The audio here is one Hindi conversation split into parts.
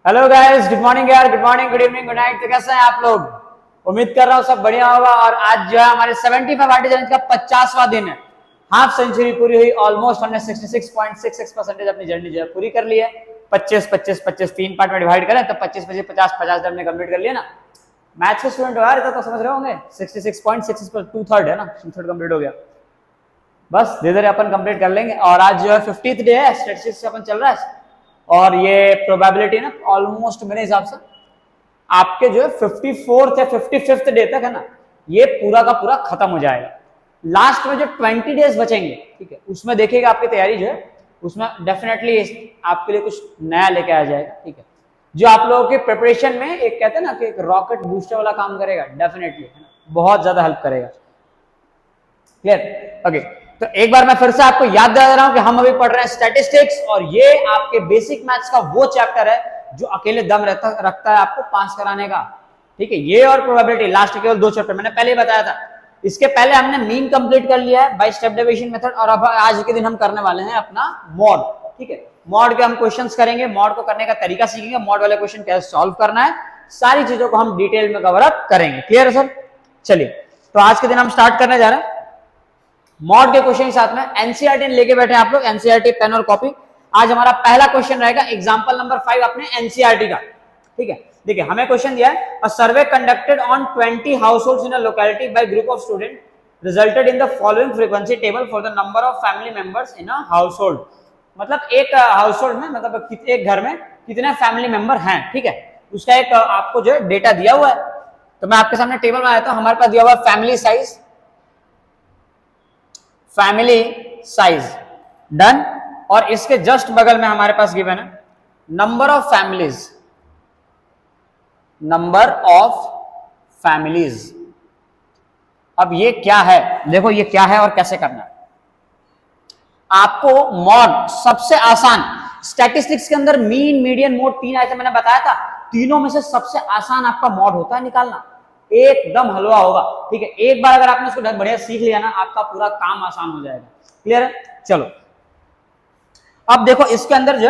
हेलो गाइस, गुड मॉर्निंग यार, good morning, good evening, good night. तो कैसे हैं आप लोग? उम्मीद कर रहा हूँ सब बढ़िया होगा। और आज जो है हमारे 75 आरटी चैलेंज का 50वां दिन है। हाफ सेंचुरी पूरी हुई, ऑलमोस्ट हमने 66.66% अपनी जर्नी जो है पूरी कर ली है। 25 25 25 तीन पार्ट में डिवाइड करें तो 25 25 50 50 हमने कंप्लीट कर लिया ना। मैथ्स के स्टूडेंट हो यार, तो समझ रहे होंगे 66.66 पर 2/3 है ना, 2/3 कंप्लीट हो गया। बस धीरे धीरे अपन कंप्लीट कर लेंगे। और आज जो है 50th डे है, स्टैटिस्टिक्स से अपन चल रहा है। और ये प्रोबेबिलिटी ना ऑलमोस्ट मेरे हिसाब से आपके जो है 54th या 55th डे तक है ना, ये पूरा का पूरा खत्म हो जाएगा। लास्ट में जो 20 डेज बचेंगे, ठीक है, उसमें देखिएगा आपकी तैयारी जो है उसमें डेफिनेटली आपके लिए कुछ नया लेके आ जाएगा। ठीक है, जो आप लोगों के प्रिपरेशन में एक कहते हैं ना कि एक रॉकेट बूस्टर वाला काम करेगा, डेफिनेटली है ना, बहुत ज्यादा हेल्प करेगा। क्लियर? ओके, तो एक बार मैं फिर से आपको याद दिला दे रहा हूं कि हम अभी पढ़ रहे हैं स्टैटिस्टिक्स, और ये आपके बेसिक मैथ्स का वो चैप्टर है जो अकेले दम रखता है आपको पास कराने का। ठीक है, ये और प्रोबेबिलिटी लास्ट केवल 2 चैप्टर मैंने पहले ही बताया था। इसके पहले हमने मीन कंप्लीट कर लिया है बाय स्टेप डेविएशन मेथड, और अब आज के दिन हम करने वाले हैं अपना मॉड। ठीक है, मॉड के हम क्वेश्चंस करेंगे, मॉड को करने का तरीका सीखेंगे, मॉड वाले क्वेश्चन कैसे सॉल्व करना है, सारी चीजों को हम डिटेल में कवर अप करेंगे। क्लियर है सर? चलिए, तो आज के दिन हम स्टार्ट करने जा रहे हैं मॉड के क्वेश्चन के साथ में। एनसीईआरटी लेके बैठे आप लोग, एनसीईआरटी पेन और कॉपी। आज हमारा पहला क्वेश्चन रहेगा एग्जांपल नंबर 5 अपने एनसीईआरटी का। ठीक है, देखिए हमें क्वेश्चन दिया है, a survey conducted on 20 households in a locality by group of student resulted in the following frequency table for the number of family members in a household. मतलब एक हाउसहोल्ड में, मतलब एक घर में कितने फैमिली मेंबर हैं, ठीक है, उसका एक आपको जो है डेटा दिया हुआ है। तो मैं आपके सामने टेबल में आया था, हमारे पास दिया हुआ family size, family size done, और इसके जस्ट बगल में हमारे पास गिवन है number of families, number of families. अब ये क्या है, देखो ये क्या है और कैसे करना है। आपको मॉड सबसे आसान, स्टैटिस्टिक्स के अंदर मीन मीडियन मोड 3 आए थे, मैंने बताया था, तीनों में से सबसे आसान आपका मॉड होता है निकालना, एकदम हलवा होगा। ठीक है, एक बार अगर आपने उसको बढ़िया सीख लिया ना, आपका पूरा काम आसान हो जाएगा। क्लियर है? चलो अब देखो इसके अंदर जो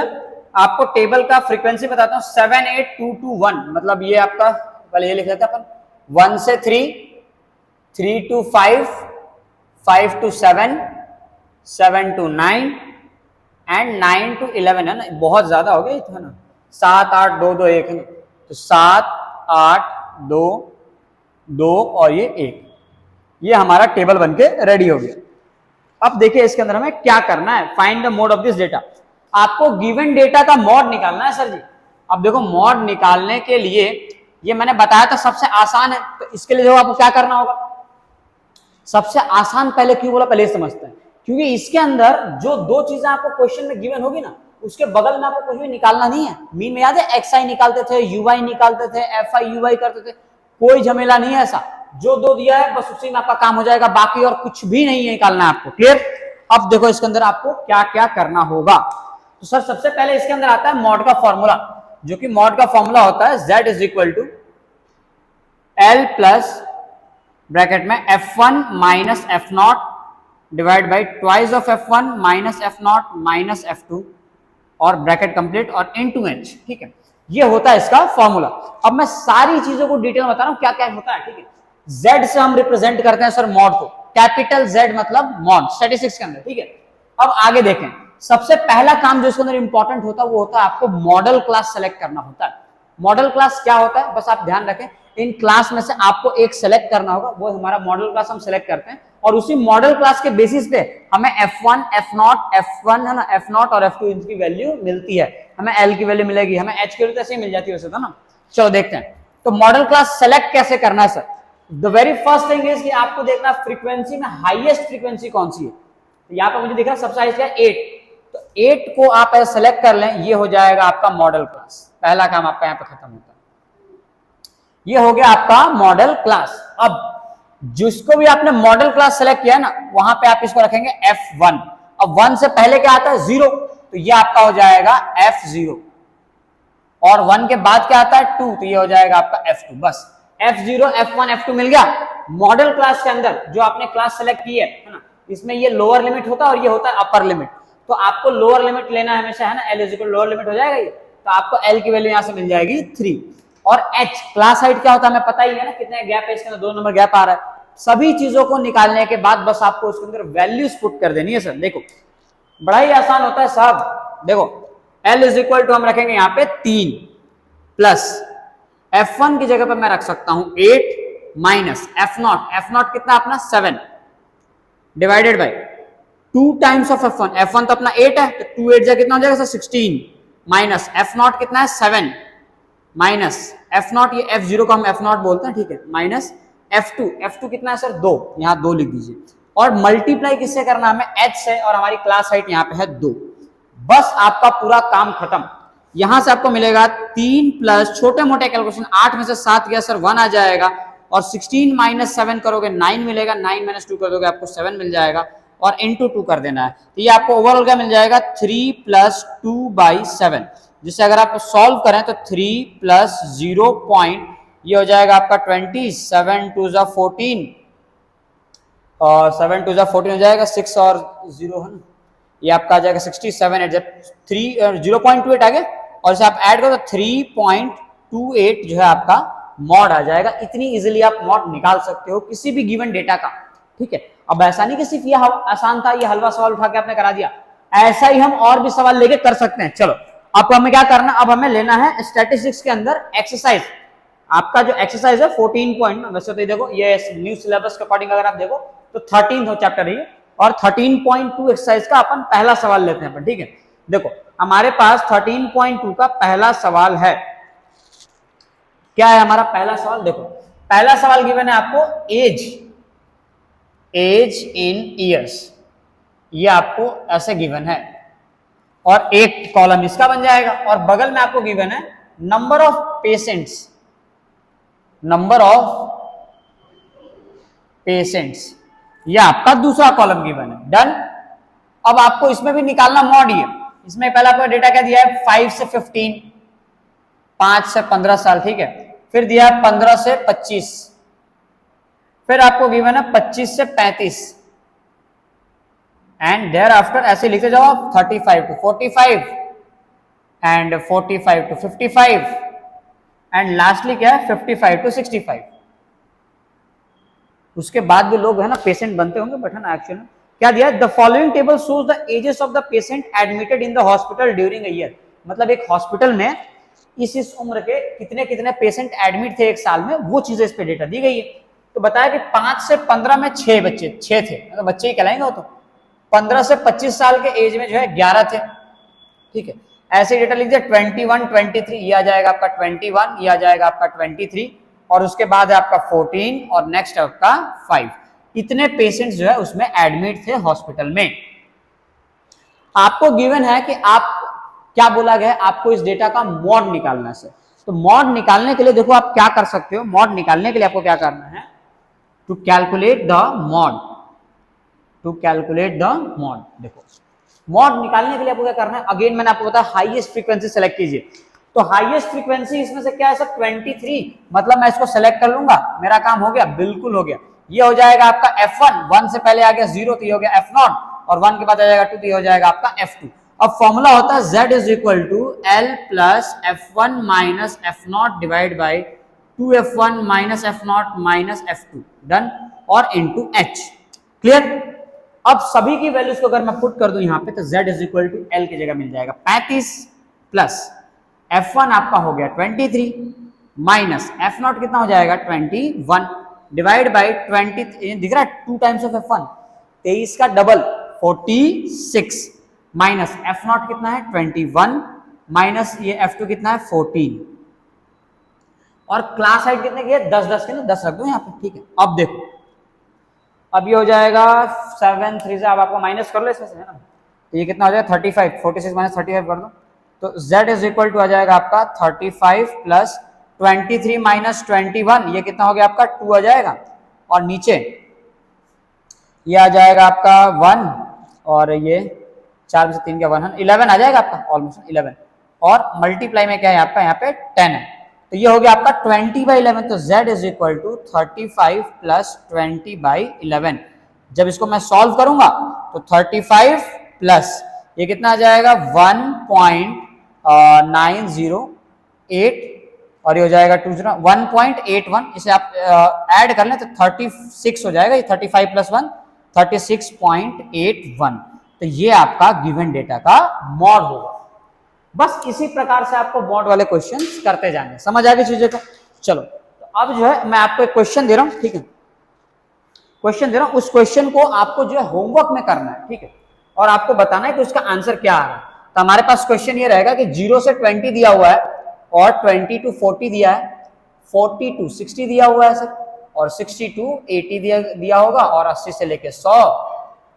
आपको टेबल का फ्रीक्वेंसी बताता हूं, 7 8 2 2 1, मतलब ये आपका पहले ये लिख लेते हैं अपन, 1 से 3, 3 to 5, 5 to 7, 7 to 9 and 9 to 11 है ना, बहुत ज्यादा हो गया है ना, 7 8 2 2 1 है ना, तो 7 8 2 2 और ये 1, ये हमारा टेबल बनके रेडी हो गया। अब देखिए इसके अंदर हमें क्या करना है, find the mode of this data. आपको गिवन डेटा का मॉड निकालना है सर जी। अब देखो मॉड निकालने के लिए, ये मैंने बताया था सबसे आसान है, तो इसके लिए देखो आपको क्या करना होगा। सबसे आसान पहले क्यों बोला, पहले समझते हैं, क्योंकि इसके अंदर जो दो चीजें आपको क्वेश्चन में गिवन होगी ना, उसके बगल में आपको कुछ भी निकालना नहीं है। मीन में याद है एक्स आई निकालते थे, यूआई निकालते थे, एफ आई यूआई करते थे, कोई झमेला नहीं है ऐसा। जो दो दिया है बस उसी में आपका काम हो जाएगा, बाकी और कुछ भी नहीं निकालना है आपको। क्लियर? अब देखो इसके अंदर आपको क्या क्या करना होगा। तो सर सबसे पहले इसके अंदर आता है मॉड का फॉर्मूला, जो कि मॉड का फॉर्मूला होता है z is equal to l plus bracket में f1 minus f naught divide by twice of f1 minus f naught minus f2 और ब्रैकेट कंप्लीट और इनटू h। ठीक है, ये होता है इसका फॉर्मूला। अब मैं सारी चीजों को डिटेल में बता रहा हूं क्या क्या होता है। ठीक है, z से हम रिप्रेजेंट करते हैं सर मॉड को, कैपिटल Z मतलब मॉड स्टैटिस्टिक्स के अंदर। ठीक है, अब आगे देखें, सबसे पहला काम जो इसके अंदर इंपॉर्टेंट होता है वो होता है आपको मॉडल क्लास सेलेक्ट करना होता है। मॉडल क्लास क्या होता है, बस आप ध्यान रखें, इन क्लास में से आपको एक सेलेक्ट करना होगा, वो हमारा मॉडल क्लास हम सेलेक्ट करते हैं, और उसी मॉडल क्लास के बेसिस पे हमें f1 f1 है ना, f0 और f2 इनकी वैल्यू मिलती है। हमें l की वैल्यू मिलेगी, हमें h की वैल्यू तो ऐसे ही मिल जाती है वैसे तो ना। चलो देखते हैं, तो मॉडल क्लास सेलेक्ट कैसे करना है sir. The very first thing is कि आपको देखना फ्रीक्वेंसी में हाईएस्ट फ्रीक्वेंसी कौन सी है। तो यहाँ पर मुझे दिख रहा है सबसे हाईएस्ट है 8, तो 8 को आप ऐसे सेलेक्ट कर लें, ये हो जाएगा आपका मॉडल क्लास। पहला काम आपका यहाँ पे खत्म होता है, ये हो गया आपका मॉडल क्लास। अब जिसको भी आपने मॉडल क्लास सेलेक्ट किया ना, वहां पे आप इसको रखेंगे f1। अब 1 से पहले क्या आता है 0, तो ये आपका हो जाएगा f0, और 1 के बाद क्या आता है 2, तो ये हो जाएगा आपका f2। बस f0 f1 f2 मिल गया। मॉडल क्लास के अंदर जो आपने क्लास सेलेक्ट की है ना, इसमें ये लोअर लिमिट होता है और ये होता है अपर लिमिट। तो आपको लोअर लिमिट लेना है हमेशा, है ना, l is equal lower limit हो जाएगा ये, तो आपको L की वैल्यू यहां से मिल जाएगी 3। और H क्लास हाइट क्या होता है हमें पता ही है ना, कितने गैप है इसके अंदर, 2 नंबर गैप आ रहा है। सभी चीजों को निकालने के बाद बस आपको उसके अंदर वैल्यूज पुट कर देनी है सर। देखो बड़ा ही आसान होता है साहब। देखो L इज इक्वल टू हम रखेंगे यहाँ पे 3 प्लस F1 की जगह पे मैं रख सकता हूं 8 माइनस F0 कितना अपना 7 divided by 2 times of F1 तो अपना 8 है, तो 2 8 जा कितना हो जाएगा सर 16 माइनस F0 कितना है 7 माइनस F0 ये F0 को हम F0 बोलते हैं, ठीक है, माइनस F2 कितना है सर 2, यहाँ 2 लिख दीजिए और मल्टीप्लाई किससे करना हमें H से और हमारी क्लास हाइट यहाँ पे है 2। बस आपका पूरा काम खत्म। यहां से आपको मिलेगा 3 प्लस छोटे मोटे कैलकुलेशन 8 में से 7 गया सर 1 आ जाएगा और 16 माइनस 7 करोगे 9 मिलेगा, 9 माइनस 2 कर दोगे आपको 7 मिल जाएगा और इंटू 2 कर देना है। तो ये आपको ओवरऑल क्या मिल जाएगा 3 प्लस 2/7, जिससे अगर आप सॉल्व करें तो 3 प्लस 0 पॉइंट ये हो जाएगा आपका 20, 7 2 जा 14 और 7 2 जा 14 हो जाएगा, 6 और 0 है ना, ये आपका आ जाएगा 67 जब 0.28 आ गया और इसे आप ऐड करो तो 3.28 जो है आपका मॉड आ जाएगा। इतनी इजीली आप मॉड निकाल सकते हो किसी भी गिवन डेटा का, ठीक है। अब ऐसा नहीं कि सिर्फ ये आसान था, ये हलवा सवाल उठा के आपने करा दिया, ऐसा ही हम और भी सवाल लेके कर सकते हैं। चलो अब हमें क्या करना, अब हमें लेना है स्टैटिस्टिक्स के अंदर एक्सरसाइज। आपका जो एक्सरसाइज है 14 पॉइंट में, वैसे तो देखो ये न्यू सिलेबस के अकॉर्डिंग अगर आप देखो तो 13th चैप्टर है और 13.2 एक्सरसाइज का अपन पहला सवाल लेते हैं अपन, ठीक है। देखो हमारे पास 13.2 का पहला सवाल है। क्या है हमारा पहला सवाल, देखो पहला सवाल गिवन है आपको एज इन ईयर्स, ये आपको ऐसे गिवन है और एक कॉलम इसका बन जाएगा और बगल में आपको गिवन है नंबर ऑफ पेशेंट्स, ये आपका दूसरा कॉलम गिवन है। डन। अब आपको इसमें भी निकालना मॉड ही है। इसमें पहला आपका डेटा क्या दिया है 5 से 15, 5 से 15 साल, ठीक है। फिर दिया है 15 से 25, फिर आपको गिवन है 25 से 35 एंड देयर आफ्टर ऐसे लिखते जाओ आप 35 to 45 and 45 to 55 and lastly क्या है 55 to 65। उसके बाद भी लोग है ना पेशेंट बनते होंगे, बट है ना एक्चुअली क्या दिया है, the following table shows the ages of the patient admitted in the hospital during a year. मतलब एक हॉस्पिटल में इस उम्र के कितने कितने पेशेंट एडमिट थे एक साल में, वो चीजें इस पे डेटा दी गई है। तो बताया कि 5 से 15 में 6 बच्चे 6 थे, मतलब बच्चे ही कहलाएंगे वो तो। 15 से 25 साल के एज में जो है 11 थे, ठीक है। ऐसे डेटा लिख दिया 21 23, ये आ जाएगा आपका 21, ये आ जाएगा आपका 23 और उसके बाद है आपका 14 और नेक्स्ट आपका 5। इतने पेशेंट्स जो है उसमें एडमिट थे हॉस्पिटल में। आपको गिवन है कि आप क्या बोला गया है, आपको इस डेटा का मॉड निकालना है। तो मॉड निकालने के लिए देखो आप क्या कर सकते हो, मॉड निकालने के लिए आपको क्या करना है, टू कैलकुलेट द मॉड। देखो मॉड निकालने के लिए आपको क्या करना है, अगेन मैंने आपको बताया हाईएस्ट फ्रीक्वेंसी सेलेक्ट कीजिए। तो हाईएस्ट फ्रीक्वेंसी इसमें से क्या है सर 23, मतलब मैं इसको सेलेक्ट कर लूंगा, मेरा काम हो गया, बिल्कुल हो गया। ये हो जाएगा आपका F1, 1 से पहले आ गया 0 तो ये हो गया F0 और 1 के बाद आ जाएगा 2 तो ये हो जाएगा आपका F2। अब फॉर्मूला होता है Z is equal to L plus F1 minus F0 divide by 2F1 minus F0 minus F2, done, और इंटू H। क्लियर। अब सभी की वैल्यूज को अगर मैं पुट कर दूं यहाँ पे तो Z is equal to L की जगह मिल जाएगा 35 प्लस F1 आपका हो गया 23 माइनस F0 कितना हो जाएगा 21 डिवाइड बाई 20, दिख रहा है 2 टाइम्स ऑफ F1, 23 का डबल 46 माइनस F0 कितना है 21 माइनस ये F2 कितना है 14 और क्लास हाइट कितने की है 10 के ना 10 रख दो यहाँ पे, ठीक है। अब देखो अब ये हो जाएगा 7 3 से, अब आपको माइनस कर लो इसमें से, है ना, तो ये कितना हो जाएगा 35, 46 माइनस 35 कर दो तो Z इज इक्वल टू आ जाएगा आपका 35 प्लस 23 माइनस 21, ये कितना हो गया आपका 2 आ जाएगा और नीचे ये आ जाएगा आपका 1 और ये 4 में से 3 का 1 11 आ जाएगा आपका, ऑलमोस्ट 11 और मल्टीप्लाई में क्या है आपका यहाँ पे 10 है, तो ये हो गया आपका 20/11। तो Z is equal to 35 plus 20/11। जब इसको मैं सॉल्व करूंगा तो 35 प्लस ये कितना आ जाएगा 908 और ये हो जाएगा 1.81, इसे आप ऐड कर लें तो 36 हो जाएगा, ये 35 प्लस 1 36.81। तो ये आपका गिवन डेटा का मॉड होगा। बस इसी प्रकार से आपको मॉड वाले क्वेश्चंस करते जाएंगे। समझ आ गई चीजें को? चलो तो अब जो है मैं आपको एक क्वेश्चन दे रहा हूं, ठीक है, क्वेश्चन दे रहा हूं, उस क्वेश्चन को आपको जो है होमवर्क में करना है, ठीक है, और आपको बताना है कि उसका आंसर क्या आ रहा है। तो हमारे पास क्वेश्चन ये रहेगा कि 0 से 20 दिया हुआ है और 20 to 40 दिया है, 40 to 60 दिया हुआ है सर, और 60 to 80 दिया होगा, और 80 से लेके 100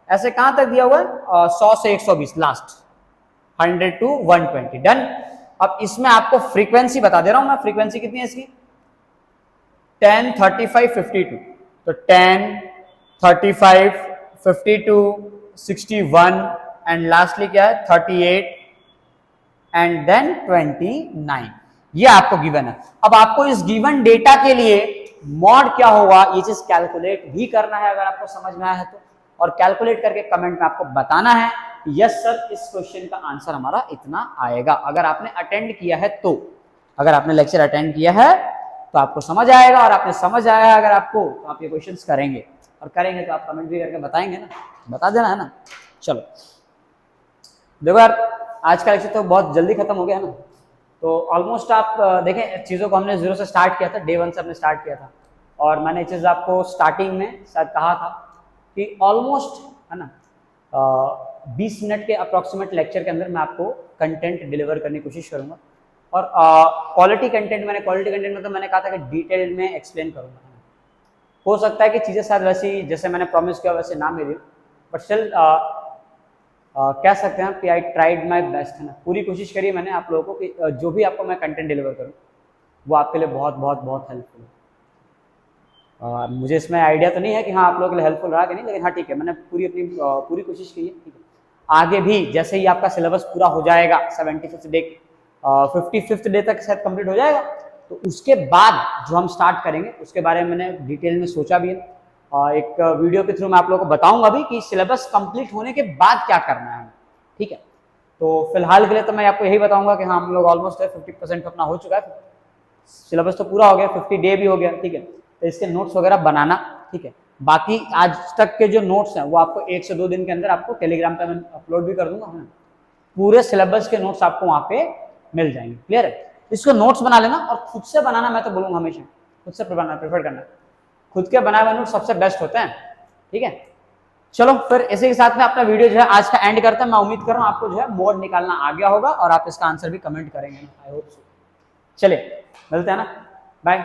ऐसे कहां तक दिया हुआ है, 100 से 120 लास्ट, 100 to 120 डन। अब इसमें आपको फ्रीक्वेंसी बता दे रहा हूं मैं, फ्रीक्वेंसी कितनी है इसकी, 10, 35, 52। तो 10, 35, 52, 61 एंड लास्टली क्या है 38 एंड देन 29। ये आपको गिवन है। अब आपको इस गिवन डेटा के लिए मॉड क्या होगा ये चीज कैलकुलेट भी करना है, अगर आपको समझ में आया है तो, और कैलकुलेट करके कमेंट में आपको बताना है यस सर इस क्वेश्चन का आंसर हमारा इतना आएगा। अगर आपने अटेंड किया है तो, अगर आपने लेक्चर अटेंड किया है तो आपको समझ आएगा, और आपने समझ आया है अगर आपको तो आप ये क्वेश्चंस करेंगे, और करेंगे तो आप कमेंट भी करके बताएंगे ना, बता देना है ना। चलो देखो यार आज का लेक्चर तो बहुत जल्दी खत्म हो गया ना, तो ऑलमोस्ट आप देखें चीज़ों को हमने 0 से स्टार्ट किया था, डे 1 से हमने स्टार्ट किया था, और मैंने चीज़ आपको स्टार्टिंग में शायद कहा था कि ऑलमोस्ट है ना 20 मिनट के अप्रॉक्सीमेट लेक्चर के अंदर मैं आपको कंटेंट डिलीवर करने की कोशिश करूंगा, और क्वालिटी कंटेंट में तो मैंने कहा था कि डिटेल में एक्सप्लेन करूंगा। हो सकता है कि चीज़ें शायद वैसी जैसे मैंने प्रॉमिस किया वैसे ना मिली, बट स्टिल कह सकते हैं कि आई ट्राइड माई बेस्ट, है ना, पूरी कोशिश करी मैंने आप लोगों को कि जो भी आपको मैं कंटेंट डिलीवर करूँ वो आपके लिए बहुत बहुत बहुत हेल्पफुल है। मुझे इसमें आइडिया तो नहीं है कि हाँ आप लोगों के लिए हेल्पफुल रहा कि नहीं, लेकिन हाँ ठीक है मैंने पूरी कोशिश की है, ठीक है। आगे भी जैसे ही आपका सिलेबस पूरा हो जाएगा 75th डे 55th डे तक शायद कंप्लीट हो जाएगा, तो उसके बाद जो हम स्टार्ट करेंगे उसके बारे में मैंने डिटेल में सोचा भी है। एक वीडियो के थ्रू मैं आप लोगों को बताऊंगा भी कि सिलेबस कंप्लीट होने के बाद क्या करना है, ठीक है। तो फिलहाल के लिए तो मैं आपको यही बताऊंगा कि हाँ हम लोग ऑलमोस्ट 50% अपना हो चुका है, सिलेबस तो पूरा हो गया, 50 डे भी हो गया, ठीक है। तो इसके नोट्स वगैरह बनाना, ठीक है। बाकी आज तक के जो नोट्स हैं वो आपको 1 से 2 दिन के अंदर आपको टेलीग्राम पे मैं अपलोड भी कर दूंगा, है ना। पूरे सिलेबस के नोट्स आपको वहाँ पे मिल जाएंगे, क्लियर है। इसको नोट्स बना लेना, और खुद से बनाना मैं तो बोलूँगा हमेशा खुद से बनाना प्रेफर करना, खुद के बनाए हुए नोट सबसे बेस्ट होते हैं, ठीक है। चलो फिर इसी के साथ में अपना वीडियो जो है आज का एंड करता है। मैं उम्मीद कर रहा हूँ आपको जो है मोड निकालना आ गया होगा, और आप इसका आंसर भी कमेंट करेंगे ना, आई होप सो। चलिए मिलते हैं ना, बाय।